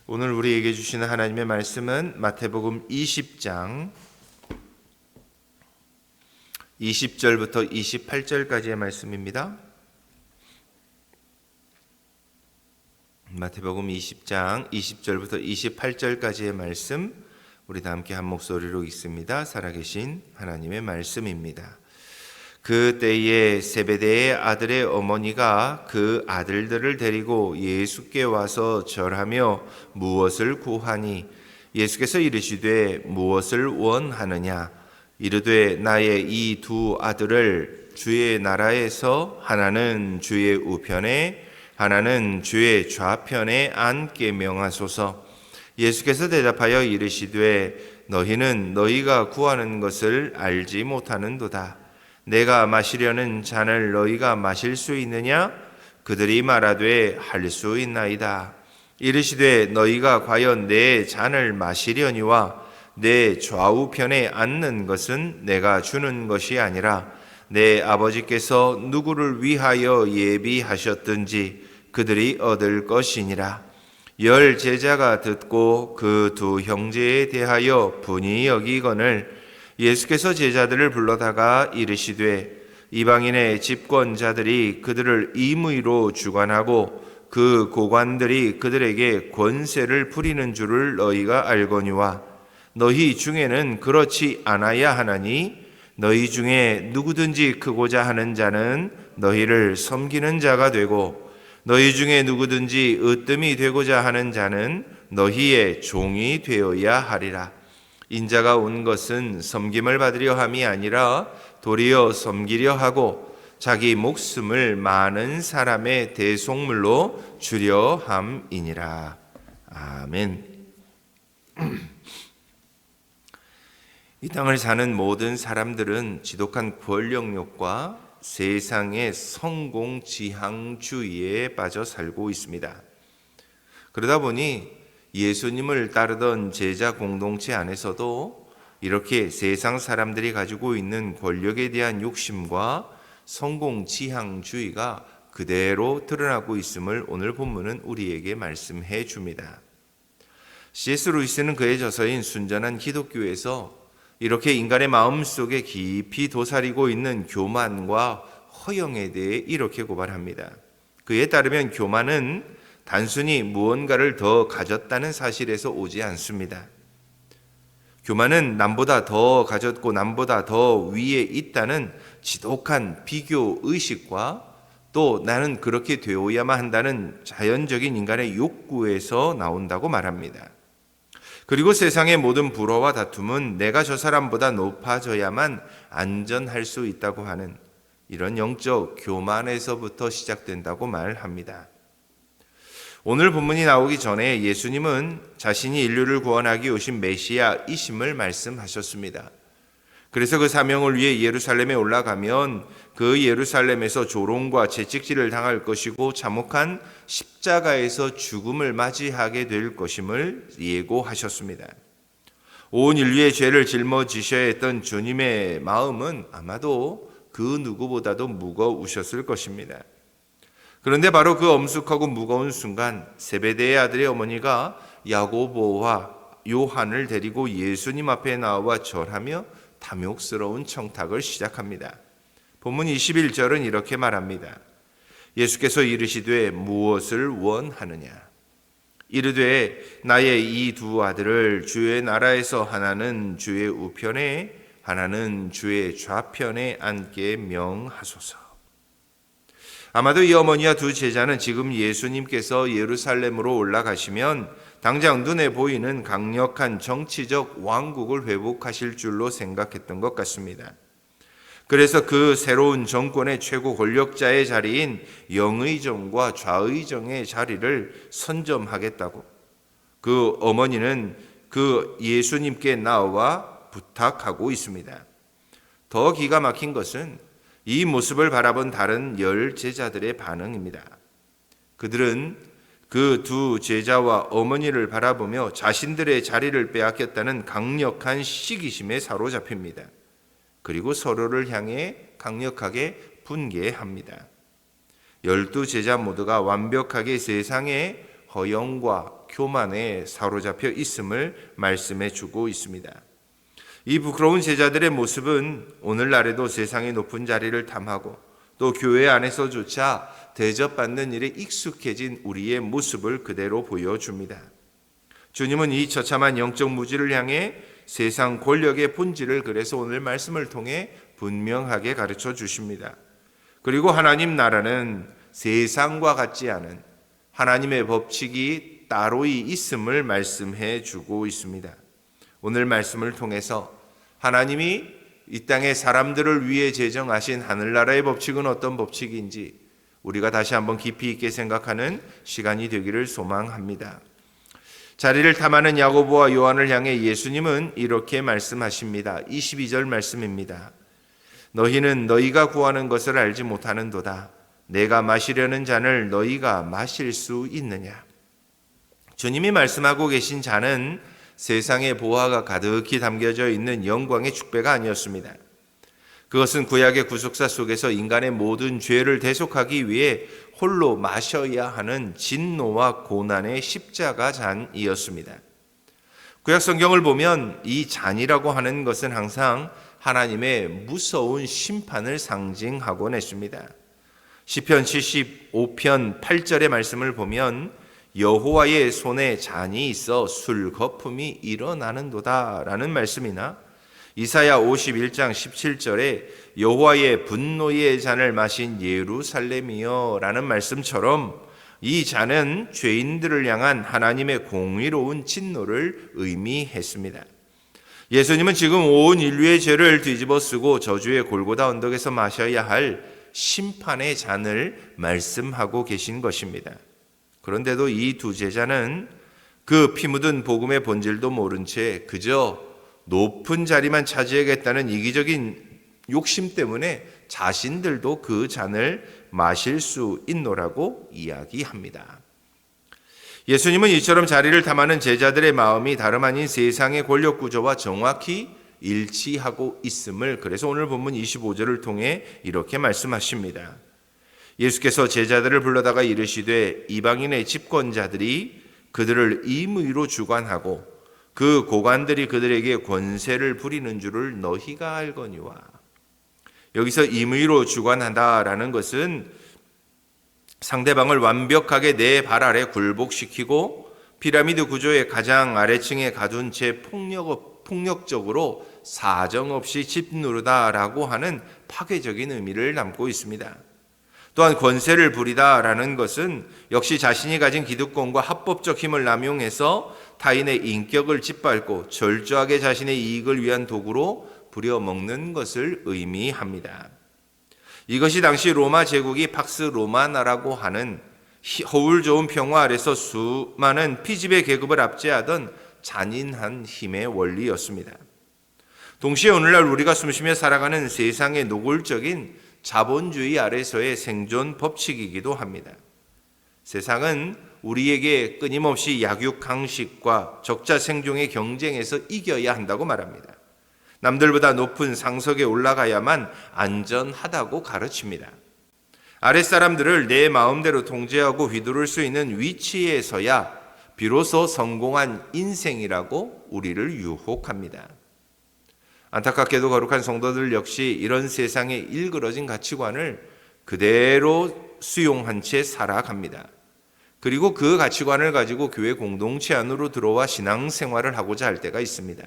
오늘 우리에게 주시는 하나님의 말씀은 마태복음 20장 20절부터 28절까지의 말씀입니다. 마태복음 20장 20절부터 28절까지의 말씀, 우리 다 함께 한 목소리로 읽습니다. 살아계신 하나님의 말씀입니다. 그 때에 세베대의 아들의 어머니가 그 아들들을 데리고 예수께 와서 절하며 무엇을 구하니, 예수께서 이르시되 무엇을 원하느냐. 이르되 나의 이 두 아들을 주의 나라에서 하나는 주의 우편에 하나는 주의 좌편에 앉게 명하소서. 예수께서 대답하여 이르시되 너희는 너희가 구하는 것을 알지 못하는도다. 내가 마시려는 잔을 너희가 마실 수 있느냐? 그들이 말하되 할 수 있나이다. 이르시되 너희가 과연 내 잔을 마시려니와 내 좌우편에 앉는 것은 내가 주는 것이 아니라 내 아버지께서 누구를 위하여 예비하셨든지 그들이 얻을 것이니라. 10 제자가 듣고 그 두 형제에 대하여 분이 여기거늘 예수께서 제자들을 불러다가 이르시되 이방인의 집권자들이 그들을 임의로 주관하고 그 고관들이 그들에게 권세를 부리는 줄을 너희가 알거니와 너희 중에는 그렇지 않아야 하나니 너희 중에 누구든지 크고자 하는 자는 너희를 섬기는 자가 되고 너희 중에 누구든지 으뜸이 되고자 하는 자는 너희의 종이 되어야 하리라. 인자가 온 것은 섬김을 받으려 함이 아니라 도리어 섬기려 하고 자기 목숨을 많은 사람의 대속물로 주려 함이니라. 아멘. 이 땅을 사는 모든 사람들은 지독한 권력욕과 세상의 성공지향주의에 빠져 살고 있습니다. 그러다 보니 예수님을 따르던 제자 공동체 안에서도 이렇게 세상 사람들이 가지고 있는 권력에 대한 욕심과 성공지향주의가 그대로 드러나고 있음을 오늘 본문은 우리에게 말씀해 줍니다. C.S. 루이스는 그의 저서인 순전한 기독교에서 이렇게 인간의 마음속에 깊이 도사리고 있는 교만과 허영에 대해 이렇게 고발합니다. 그에 따르면 교만은 단순히 무언가를 더 가졌다는 사실에서 오지 않습니다. 교만은 남보다 더 가졌고 남보다 더 위에 있다는 지독한 비교 의식과 또 나는 그렇게 되어야만 한다는 자연적인 인간의 욕구에서 나온다고 말합니다. 그리고 세상의 모든 불화와 다툼은 내가 저 사람보다 높아져야만 안전할 수 있다고 하는 이런 영적 교만에서부터 시작된다고 말합니다. 오늘 본문이 나오기 전에 예수님은 자신이 인류를 구원하기 오신 메시아이심을 말씀하셨습니다. 그래서 그 사명을 위해 예루살렘에 올라가면 그 예루살렘에서 조롱과 채찍질을 당할 것이고 참혹한 십자가에서 죽음을 맞이하게 될 것임을 예고하셨습니다. 온 인류의 죄를 짊어지셔야 했던 주님의 마음은 아마도 그 누구보다도 무거우셨을 것입니다. 그런데 바로 그 엄숙하고 무거운 순간 세베대의 아들의 어머니가 야고보와 요한을 데리고 예수님 앞에 나와 절하며 탐욕스러운 청탁을 시작합니다. 본문 21절은 이렇게 말합니다. 예수께서 이르시되 무엇을 원하느냐. 이르되 나의 이 두 아들을 주의 나라에서 하나는 주의 우편에 하나는 주의 좌편에 앉게 명하소서. 아마도 이 어머니와 두 제자는 지금 예수님께서 예루살렘으로 올라가시면 당장 눈에 보이는 강력한 정치적 왕국을 회복하실 줄로 생각했던 것 같습니다. 그래서 그 새로운 정권의 최고 권력자의 자리인 영의정과 좌의정의 자리를 선점하겠다고 그 어머니는 그 예수님께 나와 부탁하고 있습니다. 더 기가 막힌 것은 이 모습을 바라본 다른 10 제자들의 반응입니다. 그들은 그 두 제자와 어머니를 바라보며 자신들의 자리를 빼앗겼다는 강력한 시기심에 사로잡힙니다. 그리고 서로를 향해 강력하게 분개합니다. 12 제자 모두가 완벽하게 세상의 허영과 교만에 사로잡혀 있음을 말씀해 주고 있습니다. 이 부끄러운 제자들의 모습은 오늘날에도 세상의 높은 자리를 탐하고 또 교회 안에서조차 대접받는 일에 익숙해진 우리의 모습을 그대로 보여줍니다. 주님은 이 처참한 영적 무지를 향해 세상 권력의 본질을 그래서 오늘 말씀을 통해 분명하게 가르쳐 주십니다. 그리고 하나님 나라는 세상과 같지 않은 하나님의 법칙이 따로이 있음을 말씀해 주고 있습니다. 오늘 말씀을 통해서 하나님이 이 땅의 사람들을 위해 제정하신 하늘나라의 법칙은 어떤 법칙인지 우리가 다시 한번 깊이 있게 생각하는 시간이 되기를 소망합니다. 자리를 탐하는 야고보와 요한을 향해 예수님은 이렇게 말씀하십니다. 22절 말씀입니다. 너희는 너희가 구하는 것을 알지 못하는도다. 내가 마시려는 잔을 너희가 마실 수 있느냐? 주님이 말씀하고 계신 잔은 세상의 보화가 가득히 담겨져 있는 영광의 축배가 아니었습니다. 그것은 구약의 구속사 속에서 인간의 모든 죄를 대속하기 위해 홀로 마셔야 하는 진노와 고난의 십자가 잔이었습니다. 구약 성경을 보면 이 잔이라고 하는 것은 항상 하나님의 무서운 심판을 상징하곤 했습니다. 시편 75편 8절의 말씀을 보면 여호와의 손에 잔이 있어 술 거품이 일어나는도다 라는 말씀이나 이사야 51장 17절에 여호와의 분노의 잔을 마신 예루살렘이여 라는 말씀처럼 이 잔은 죄인들을 향한 하나님의 공의로운 진노를 의미했습니다. 예수님은 지금 온 인류의 죄를 뒤집어 쓰고 저주의 골고다 언덕에서 마셔야 할 심판의 잔을 말씀하고 계신 것입니다. 그런데도 이 두 제자는 그 피 묻은 복음의 본질도 모른 채 그저 높은 자리만 차지하겠다는 이기적인 욕심 때문에 자신들도 그 잔을 마실 수 있노라고 이야기합니다. 예수님은 이처럼 자리를 탐하는 제자들의 마음이 다름 아닌 세상의 권력 구조와 정확히 일치하고 있음을 그래서 오늘 본문 25절을 통해 이렇게 말씀하십니다. 예수께서 제자들을 불러다가 이르시되 이방인의 집권자들이 그들을 임의로 주관하고 그 고관들이 그들에게 권세를 부리는 줄을 너희가 알거니와. 여기서 임의로 주관한다라는 것은 상대방을 완벽하게 내 발 아래 굴복시키고 피라미드 구조의 가장 아래층에 가둔 채 폭력적으로 사정없이 짓누르다라고 하는 파괴적인 의미를 담고 있습니다. 또한 권세를 부리다라는 것은 역시 자신이 가진 기득권과 합법적 힘을 남용해서 타인의 인격을 짓밟고 절저하게 자신의 이익을 위한 도구로 부려먹는 것을 의미합니다. 이것이 당시 로마 제국이 팍스 로마나라고 하는 허울 좋은 평화 아래서 수많은 피지배 계급을 압제하던 잔인한 힘의 원리였습니다. 동시에 오늘날 우리가 숨쉬며 살아가는 세상의 노골적인 자본주의 아래서의 생존 법칙이기도 합니다. 세상은 우리에게 끊임없이 약육강식과 적자 생존의 경쟁에서 이겨야 한다고 말합니다. 남들보다 높은 상석에 올라가야만 안전하다고 가르칩니다. 아랫사람들을 내 마음대로 통제하고 휘두를 수 있는 위치에서야 비로소 성공한 인생이라고 우리를 유혹합니다. 안타깝게도 거룩한 성도들 역시 이런 세상의 일그러진 가치관을 그대로 수용한 채 살아갑니다. 그리고 그 가치관을 가지고 교회 공동체 안으로 들어와 신앙생활을 하고자 할 때가 있습니다.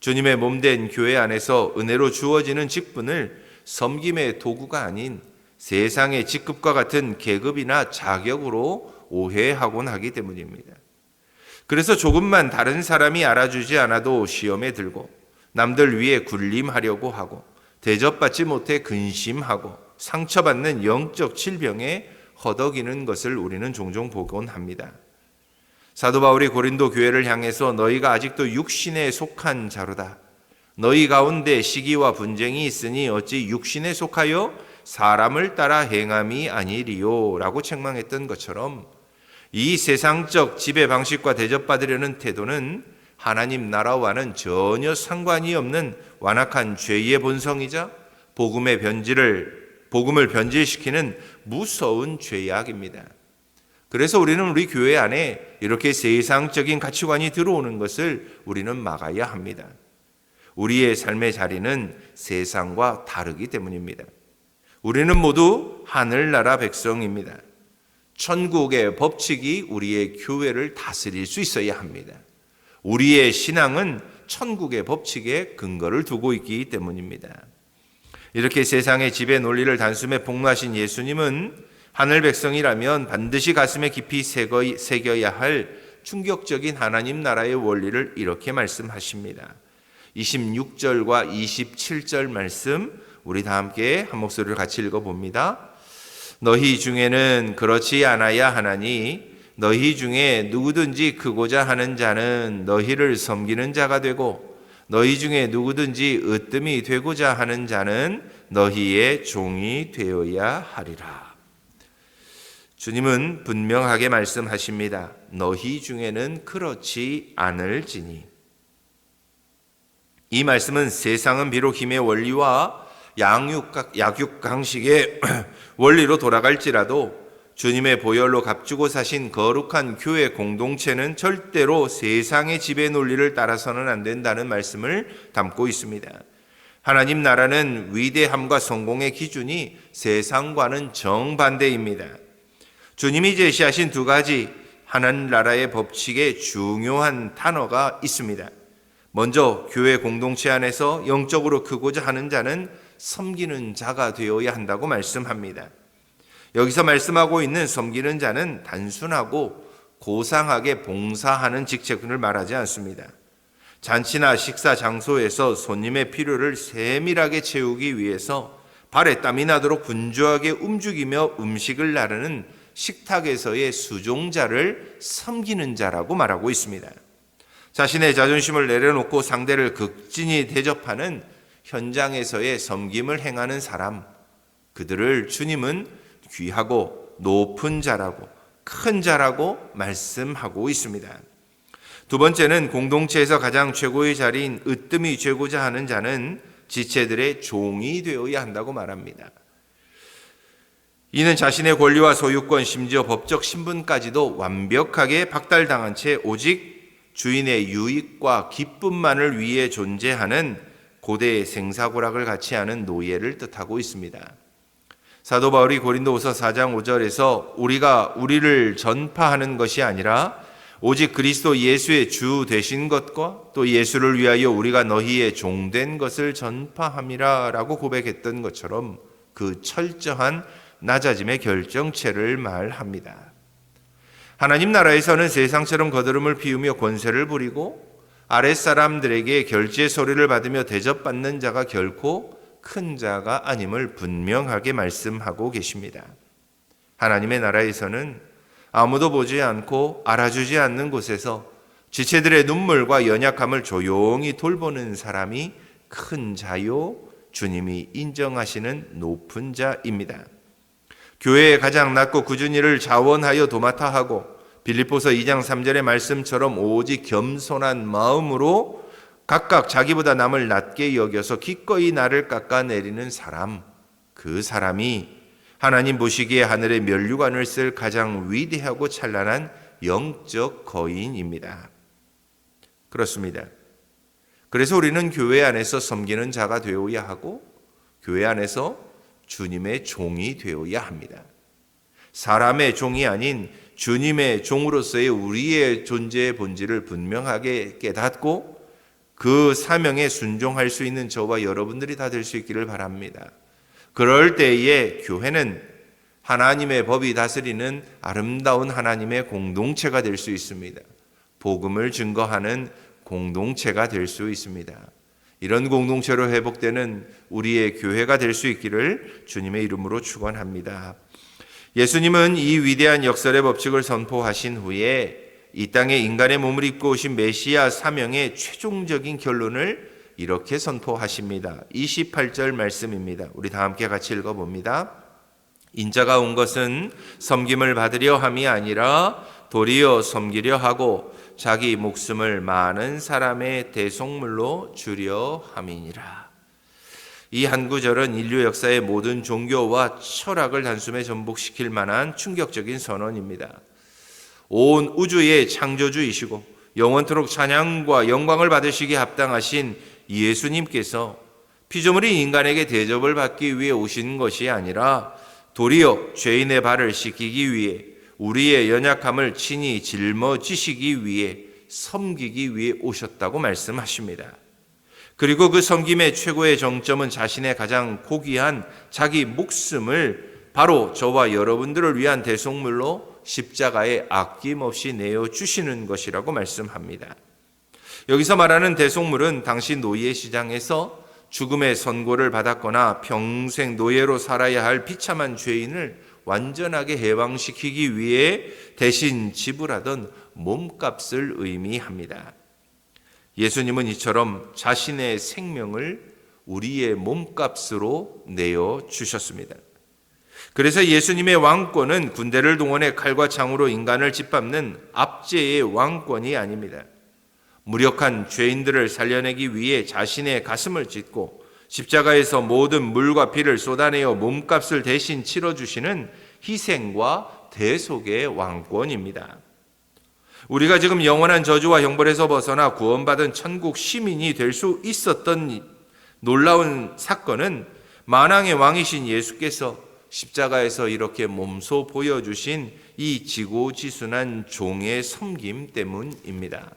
주님의 몸된 교회 안에서 은혜로 주어지는 직분을 섬김의 도구가 아닌 세상의 직급과 같은 계급이나 자격으로 오해하곤 하기 때문입니다. 그래서 조금만 다른 사람이 알아주지 않아도 시험에 들고 남들 위해 군림하려고 하고 대접받지 못해 근심하고 상처받는 영적 질병에 허덕이는 것을 우리는 종종 보곤 합니다. 사도 바울이 고린도 교회를 향해서 너희가 아직도 육신에 속한 자로다. 너희 가운데 시기와 분쟁이 있으니 어찌 육신에 속하여 사람을 따라 행함이 아니리요 라고 책망했던 것처럼 이 세상적 지배 방식과 대접받으려는 태도는 하나님 나라와는 전혀 상관이 없는 완악한 죄의 본성이자 복음을 변질시키는 무서운 죄악입니다. 그래서 우리는 우리 교회 안에 이렇게 세상적인 가치관이 들어오는 것을 우리는 막아야 합니다. 우리의 삶의 자리는 세상과 다르기 때문입니다. 우리는 모두 하늘나라 백성입니다. 천국의 법칙이 우리의 교회를 다스릴 수 있어야 합니다. 우리의 신앙은 천국의 법칙에 근거를 두고 있기 때문입니다. 이렇게 세상의 지배 논리를 단숨에 폭로하신 예수님은 하늘 백성이라면 반드시 가슴에 깊이 새겨야 할 충격적인 하나님 나라의 원리를 이렇게 말씀하십니다. 26절과 27절 말씀 우리 다 함께 한 목소리를 같이 읽어봅니다. 너희 중에는 그렇지 않아야 하나니 너희 중에 누구든지 크고자 하는 자는 너희를 섬기는 자가 되고 너희 중에 누구든지 으뜸이 되고자 하는 자는 너희의 종이 되어야 하리라. 주님은 분명하게 말씀하십니다. 너희 중에는 그렇지 않을지니. 이 말씀은 세상은 비록 힘의 원리와 약육강식의 원리로 돌아갈지라도 주님의 보혈로 값주고 사신 거룩한 교회 공동체는 절대로 세상의 지배 논리를 따라서는 안 된다는 말씀을 담고 있습니다. 하나님 나라는 위대함과 성공의 기준이 세상과는 정반대입니다. 주님이 제시하신 두 가지 하나님 나라의 법칙에 중요한 단어가 있습니다. 먼저 교회 공동체 안에서 영적으로 크고자 하는 자는 섬기는 자가 되어야 한다고 말씀합니다. 여기서 말씀하고 있는 섬기는 자는 단순하고 고상하게 봉사하는 직책을 말하지 않습니다. 잔치나 식사 장소에서 손님의 필요를 세밀하게 채우기 위해서 발에 땀이 나도록 분주하게 움직이며 음식을 나르는 식탁에서의 수종자를 섬기는 자라고 말하고 있습니다. 자신의 자존심을 내려놓고 상대를 극진히 대접하는 현장에서의 섬김을 행하는 사람, 그들을 주님은 귀하고 높은 자라고 큰 자라고 말씀하고 있습니다. 두 번째는 공동체에서 가장 최고의 자리인 으뜸이 되고자 하는 자는 지체들의 종이 되어야 한다고 말합니다. 이는 자신의 권리와 소유권, 심지어 법적 신분까지도 완벽하게 박탈당한 채 오직 주인의 유익과 기쁨만을 위해 존재하는 고대의 생사고락을 같이 하는 노예를 뜻하고 있습니다. 사도 바울이 고린도후서 4장 5절에서 우리가 우리를 전파하는 것이 아니라 오직 그리스도 예수의 주 되신 것과 또 예수를 위하여 우리가 너희의 종된 것을 전파함이라 라고 고백했던 것처럼 그 철저한 낮아짐의 결정체를 말합니다. 하나님 나라에서는 세상처럼 거드름을 피우며 권세를 부리고 아랫사람들에게 결제 소리를 받으며 대접받는 자가 결코 큰 자가 아님을 분명하게 말씀하고 계십니다. 하나님의 나라에서는 아무도 보지 않고 알아주지 않는 곳에서 지체들의 눈물과 연약함을 조용히 돌보는 사람이 큰 자요, 주님이 인정하시는 높은 자입니다. 교회의 가장 낮고 굳은 일을 자원하여 도맡아 하고 빌립보서 2장 3절의 말씀처럼 오직 겸손한 마음으로 각각 자기보다 남을 낮게 여겨서 기꺼이 나를 깎아내리는 사람, 그 사람이 하나님 보시기에 하늘의 면류관을 쓸 가장 위대하고 찬란한 영적 거인입니다. 그렇습니다. 그래서 우리는 교회 안에서 섬기는 자가 되어야 하고 교회 안에서 주님의 종이 되어야 합니다. 사람의 종이 아닌 주님의 종으로서의 우리의 존재의 본질을 분명하게 깨닫고 그 사명에 순종할 수 있는 저와 여러분들이 다 될 수 있기를 바랍니다. 그럴 때에 교회는 하나님의 법이 다스리는 아름다운 하나님의 공동체가 될 수 있습니다. 복음을 증거하는 공동체가 될 수 있습니다. 이런 공동체로 회복되는 우리의 교회가 될 수 있기를 주님의 이름으로 축원합니다. 예수님은 이 위대한 역설의 법칙을 선포하신 후에 이 땅에 인간의 몸을 입고 오신 메시아 사명의 최종적인 결론을 이렇게 선포하십니다. 28절 말씀입니다. 우리 다 함께 같이 읽어봅니다. 인자가 온 것은 섬김을 받으려 함이 아니라 도리어 섬기려 하고 자기 목숨을 많은 사람의 대속물로 주려 함이니라. 이 한 구절은 인류 역사의 모든 종교와 철학을 단숨에 전복시킬 만한 충격적인 선언입니다. 온 우주의 창조주이시고 영원토록 찬양과 영광을 받으시기에 합당하신 예수님께서 피조물인 인간에게 대접을 받기 위해 오신 것이 아니라 도리어 죄인의 발을 씻기기 위해 우리의 연약함을 친히 짊어지시기 위해 섬기기 위해 오셨다고 말씀하십니다. 그리고 그 섬김의 최고의 정점은 자신의 가장 고귀한 자기 목숨을 바로 저와 여러분들을 위한 대속물로 십자가에 아낌없이 내어주시는 것이라고 말씀합니다. 여기서 말하는 대속물은 당시 노예 시장에서 죽음의 선고를 받았거나 평생 노예로 살아야 할 비참한 죄인을 완전하게 해방시키기 위해 대신 지불하던 몸값을 의미합니다. 예수님은 이처럼 자신의 생명을 우리의 몸값으로 내어주셨습니다. 그래서 예수님의 왕권은 군대를 동원해 칼과 창으로 인간을 짓밟는 압제의 왕권이 아닙니다. 무력한 죄인들을 살려내기 위해 자신의 가슴을 찢고 십자가에서 모든 물과 피를 쏟아내어 몸값을 대신 치러주시는 희생과 대속의 왕권입니다. 우리가 지금 영원한 저주와 형벌에서 벗어나 구원받은 천국 시민이 될 수 있었던 놀라운 사건은 만왕의 왕이신 예수께서 십자가에서 이렇게 몸소 보여주신 이 지고지순한 종의 섬김 때문입니다.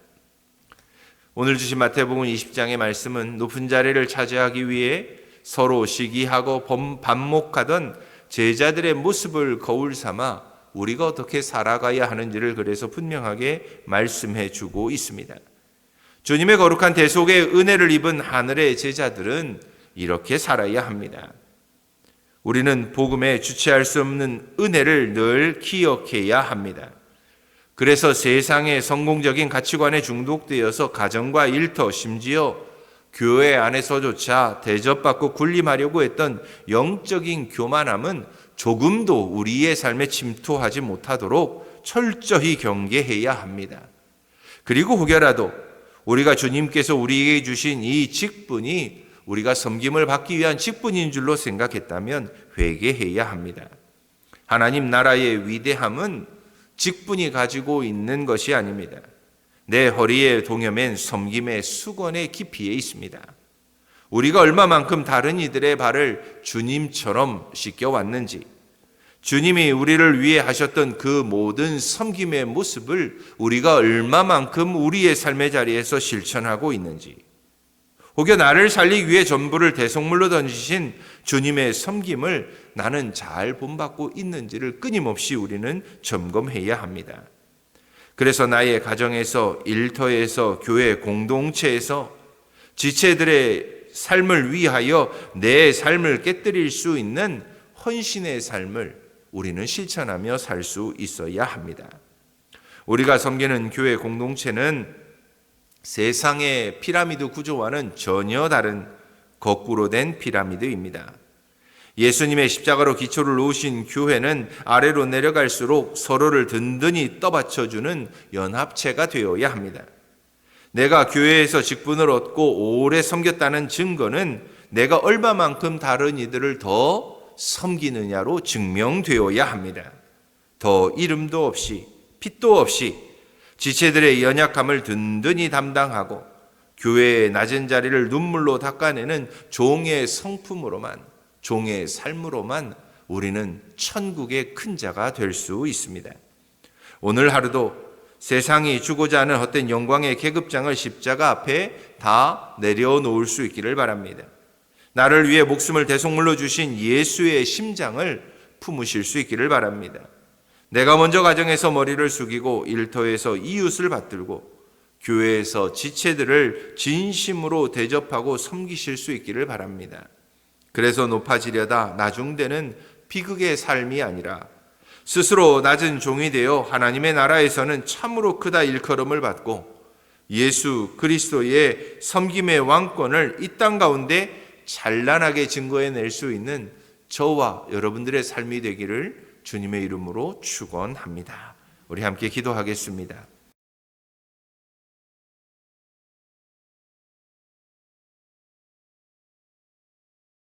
오늘 주신 마태복음 20장의 말씀은 높은 자리를 차지하기 위해 서로 시기하고 반목하던 제자들의 모습을 거울 삼아 우리가 어떻게 살아가야 하는지를 그래서 분명하게 말씀해 주고 있습니다. 주님의 거룩한 대속의 은혜를 입은 하늘의 제자들은 이렇게 살아야 합니다. 우리는 복음에 주체할 수 없는 은혜를 늘 기억해야 합니다. 그래서 세상의 성공적인 가치관에 중독되어서 가정과 일터, 심지어 교회 안에서조차 대접받고 군림하려고 했던 영적인 교만함은 조금도 우리의 삶에 침투하지 못하도록 철저히 경계해야 합니다. 그리고 혹여라도 우리가 주님께서 우리에게 주신 이 직분이 우리가 섬김을 받기 위한 직분인 줄로 생각했다면 회개해야 합니다. 하나님 나라의 위대함은 직분이 가지고 있는 것이 아닙니다. 내 허리에 동여맨 섬김의 수건의 깊이에 있습니다. 우리가 얼마만큼 다른 이들의 발을 주님처럼 씻겨왔는지, 주님이 우리를 위해 하셨던 그 모든 섬김의 모습을 우리가 얼마만큼 우리의 삶의 자리에서 실천하고 있는지, 혹여 나를 살리기 위해 전부를 대속물로 던지신 주님의 섬김을 나는 잘 본받고 있는지를 끊임없이 우리는 점검해야 합니다. 그래서 나의 가정에서, 일터에서, 교회 공동체에서 지체들의 삶을 위하여 내 삶을 깨뜨릴 수 있는 헌신의 삶을 우리는 실천하며 살 수 있어야 합니다. 우리가 섬기는 교회 공동체는 세상의 피라미드 구조와는 전혀 다른 거꾸로 된 피라미드입니다. 예수님의 십자가로 기초를 놓으신 교회는 아래로 내려갈수록 서로를 든든히 떠받쳐주는 연합체가 되어야 합니다. 내가 교회에서 직분을 얻고 오래 섬겼다는 증거는 내가 얼마만큼 다른 이들을 더 섬기느냐로 증명되어야 합니다. 더 이름도 없이 핏도 없이 지체들의 연약함을 든든히 담당하고 교회의 낮은 자리를 눈물로 닦아내는 종의 성품으로만, 종의 삶으로만 우리는 천국의 큰 자가 될 수 있습니다. 오늘 하루도 세상이 주고자 하는 헛된 영광의 계급장을 십자가 앞에 다 내려놓을 수 있기를 바랍니다. 나를 위해 목숨을 대속물로 주신 예수의 심장을 품으실 수 있기를 바랍니다. 내가 먼저 가정에서 머리를 숙이고 일터에서 이웃을 받들고 교회에서 지체들을 진심으로 대접하고 섬기실 수 있기를 바랍니다. 그래서 높아지려다 나중되는 비극의 삶이 아니라 스스로 낮은 종이 되어 하나님의 나라에서는 참으로 크다 일컬음을 받고 예수 그리스도의 섬김의 왕권을 이 땅 가운데 찬란하게 증거해낼 수 있는 저와 여러분들의 삶이 되기를 주님의 이름으로 축원합니다. 우리 함께 기도하겠습니다.